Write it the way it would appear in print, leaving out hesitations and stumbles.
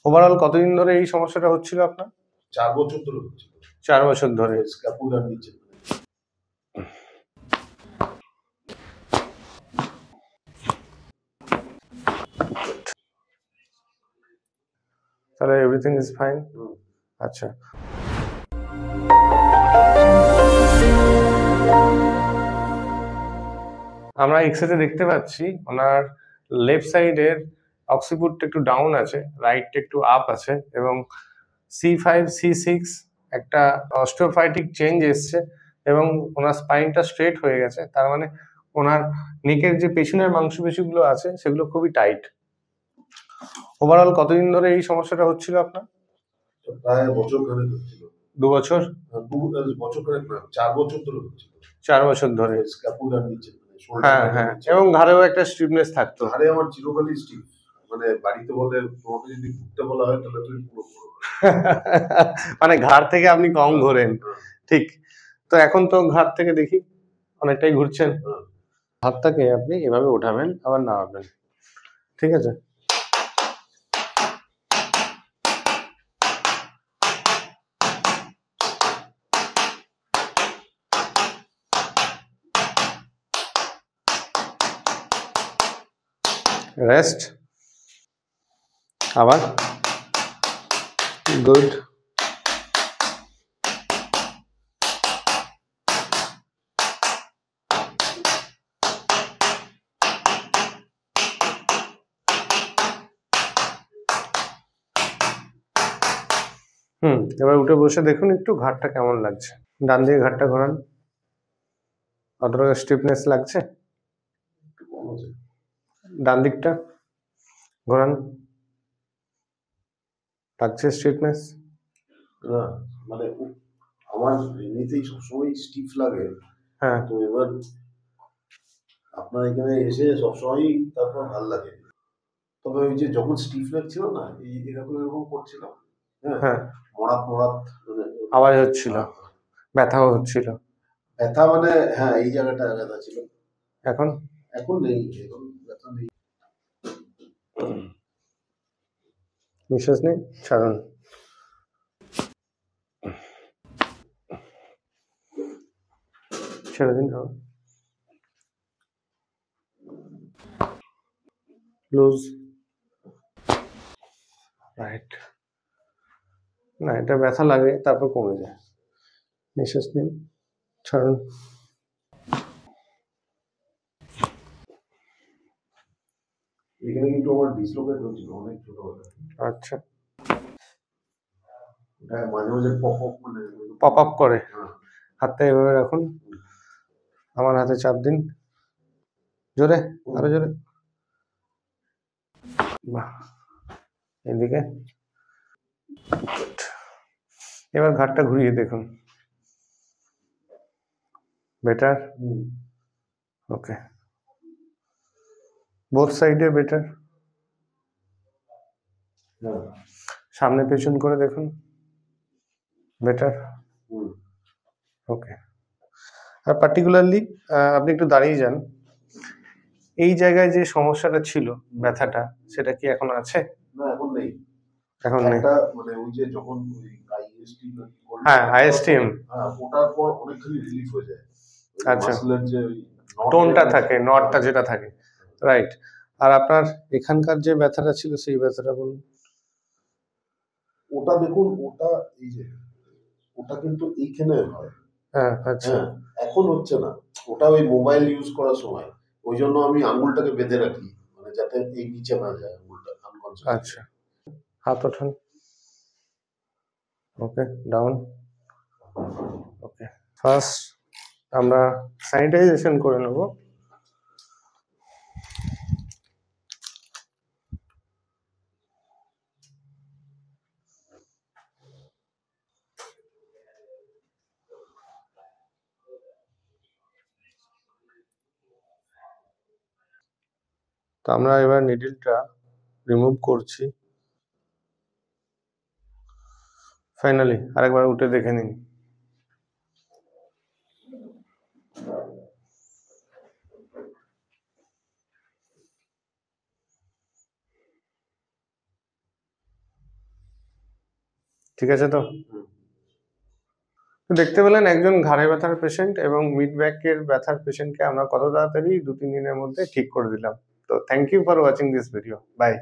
Overall কতদিন ধরে এই সমস্যাটা হচ্ছিল আপনার? 4 বছর ধরে হচ্ছিল। 4 বছর ধরে। স্ক্যাপুলার নিচে। তাহলে এভরিথিং ইজ ফাইন। আচ্ছা, আমরা এক্সরেতে দেখতে পাচ্ছি ওনার লেফট সাইডের অক্সিপুটটা একটু ডাউন আছে, রাইটটা একটু আপ আছে, এবং C5 C6 একটা অস্টিওফাইটিক চেঞ্জ এসছে, এবং ওনার স্পাইনটা স্ট্রেট হয়ে গেছে। তার মানে ওনার নেকের যে পেছনের মাংসপেশিগুলো আছে সেগুলো খুবই টাইট। ওভারঅল কতদিন ধরে এই সমস্যাটা হচ্ছিল আপনার? প্রায় বছর খানেক হচ্ছিল। 2 বছর? বছর খানেক না, 4 বছর ধরে হচ্ছিল। 4 বছর ধরে। স্ক্যাপুলার নিচে, হ্যাঁ হ্যাঁ, এবং ঘাড়েও একটা স্টিফনেস থাকতো। ঘাড়ে আমার চিরকালই স্টিফ। মানে বাড়িতে বলে তোমাকে যদি ঘুরতে বলা হয় তাহলে তুমি পুরো মানে ঘাড় থেকে আপনি কম ঘোরেন। ঠিক। তো এখন তো ঘাড় থেকে দেখি অনেকটাই ঘুরছেন। হাতটাকে আপনি এভাবে ওঠাবেন, আবার নামাবেন, ঠিক আছে? রেস্ট, আবার গুড। এবার উঠে বসে দেখুন একটু ঘাড়টা কেমন লাগছে। ডান দিকে ঘাড়টা ঘোরান। অতটা স্টিফনেস লাগছে? ডান দিকটা ঘোরান। লাগছে স্টিফনেস? না, মানে আমার এমনিতেই সবসময় স্টিফ লাগে। হ্যাঁ, তো এবার আপনার এখানে এসে সবসময় তারপর ভালো লাগে। তবে ওই যে যখন স্টিফ লাগছিল না, এই এরকম করছিল, হ্যাঁ, মরাত মানে আওয়াজ হচ্ছিল, ব্যথাও হচ্ছিল। ব্যথা মানে হ্যাঁ, এই জায়গাটা ব্যথা ছিল। এখন নেই, এখন ব্যথা নেই। নিঃশ্বাস নেই, ছাড়ুন। ছেড়ে দিন। Loose, right. না, এটা ব্যথা লাগে, তারপর কমে যায়। নিঃশ্বাস নিন, ছাড়ুন। এখানে কিন্তু আমার ডিসলোকেট হচ্ছিল অনেক ছোটবেলা। আচ্ছা, মাঝে মাঝে পপ আপ করে। হাতটা এভাবে রাখুন, আমার হাতে চাপ দিন, জোরে, আরো জোরে। বাহ, এদিকে। এবার ঘাটটা ঘুরিয়ে দেখুন। বেটার? ওকে। বোথ সাইডে বেটার? সামনে পেছন করে দেখুন। বেটার? ওকে। আর পার্টিকুলারলি আপনি একটু দাঁড়িয়ে যান। এই জায়গায় যে সমস্যাটা ছিল, ব্যথাটা, সেটা কি এখন আছে? না, এখন নেই। এখন নেই। মানে ওই যে যখন আইএসটি, হ্যাঁ, আইএসটিএম, ওটার পর অনেকখানি রিলিফ হয়ে যায়। আচ্ছা, মাসলের যে টোনটা থাকে, নটটা যেটা থাকে, রাইট। আর আপনার এখানকার যে ব্যথাটা ছিল সেই ব্যথাটা বলুন। ওটা দেখুন, ওটা এই যে ওটা কিন্তু এইখানে হয়। হ্যাঁ, আচ্ছা। এখন হচ্ছে না, ওটা ওই মোবাইল ইউজ করার সময়। ওই জন্য আমি আঙ্গুলটাকে বেঁধে রাখি, মানে যাতে এই নিচে না যায় আঙ্গুলটা। আচ্ছা, হাত ওঠান। ওকে, ডাউন। ওকে, ফার্স্ট আমরা স্যানিটাইজেশন করে নেব। তো আমরা এবার নিডলটা রিমুভ করছি। ফাইনালি আরেকবার উঠে দেখে নিন। ঠিক আছে তো? দেখতে পেলেন একজন ঘাড়ে ব্যথার পেশেন্ট এবং মিড ব্যাকের ব্যথার পেশেন্টকে আমরা কত তাড়াতাড়ি 2-3 দিনের মধ্যে ঠিক করে দিলাম। তো thank you for watching this video. By.